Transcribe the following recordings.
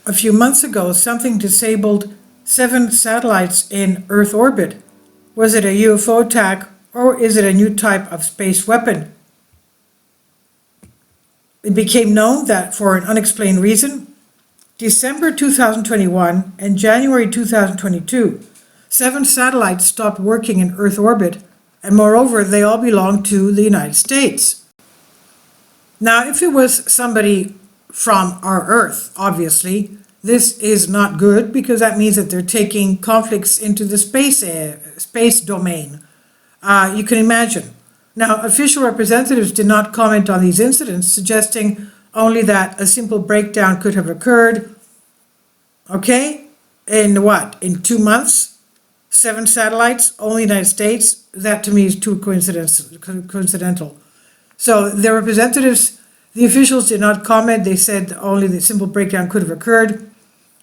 A few months ago, something disabled 7 satellites in Earth orbit. Was it a UFO attack, or is it a new type of space weapon? It became known that for an unexplained reason, December 2021 and January 2022, 7 satellites stopped working in Earth orbit, and moreover, they all belong to the United States. Now, if it was somebody from our Earth, obviously, this is not good, because that means that they're taking conflicts into the space domain. You can imagine. Now, official representatives did not comment on these incidents, suggesting only that a simple breakdown could have occurred. Okay, in what? In 2 months? 7 satellites, only United States? That to me is too coincidental. So the representatives, the officials did not comment. They said only the simple breakdown could have occurred.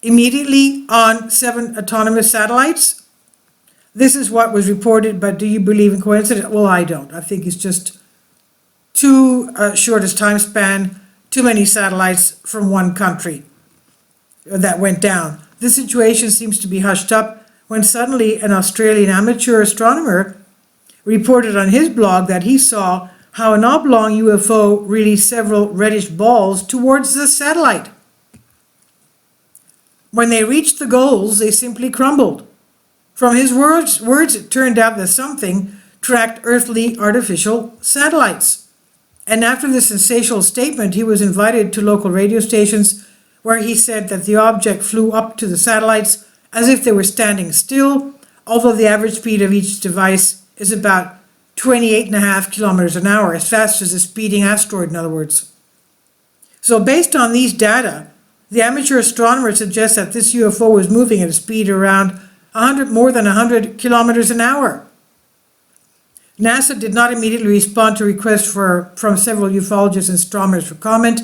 Immediately on 7 autonomous satellites? This is what was reported, but do you believe in coincidence? Well, I don't. I think it's just too short a time span, too many satellites from one country that went down. This situation seems to be hushed up when suddenly an Australian amateur astronomer reported on his blog that he saw how an oblong UFO released several reddish balls towards the satellite. When they reached the goals, they simply crumbled. From his words, it turned out that something tracked earthly artificial satellites. And after the sensational statement, he was invited to local radio stations where he said that the object flew up to the satellites as if they were standing still, although the average speed of each device is about 28.5 kilometers an hour, as fast as a speeding asteroid, in other words. So based on these data, the amateur astronomer suggests that this UFO was moving at a speed around more than 100 kilometers an hour. NASA did not immediately respond to requests from several ufologists and astronomers for comment,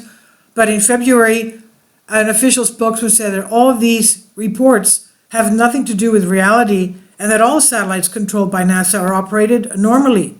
but in February, an official spokesman said that all of these reports have nothing to do with reality and that all satellites controlled by NASA are operated normally.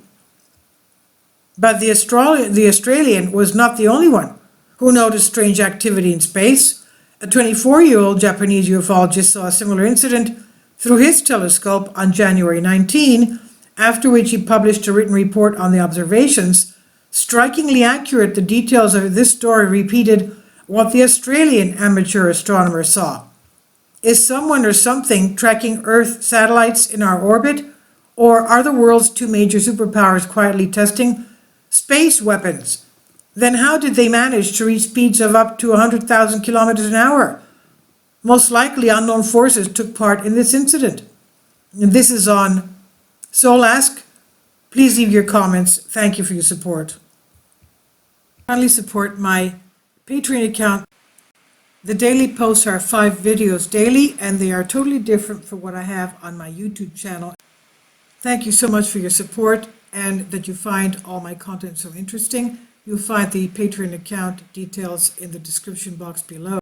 But the Australian was not the only one who noticed strange activity in space. A 24-year-old Japanese ufologist saw a similar incident through his telescope on January 19, after which he published a written report on the observations. Strikingly accurate, the details of this story repeated what the Australian amateur astronomer saw. Is someone or something tracking Earth satellites in our orbit? Or are the world's 2 major superpowers quietly testing space weapons? Then how did they manage to reach speeds of up to 100,000 kilometers an hour? Most likely unknown forces took part in this incident. And this is on Soul Ask. Please leave your comments. Thank you for your support. Kindly support my Patreon account. The daily posts are 5 videos daily, and they are totally different from what I have on my YouTube channel. Thank you so much for your support and that you find all my content so interesting. You'll find the Patreon account details in the description box below.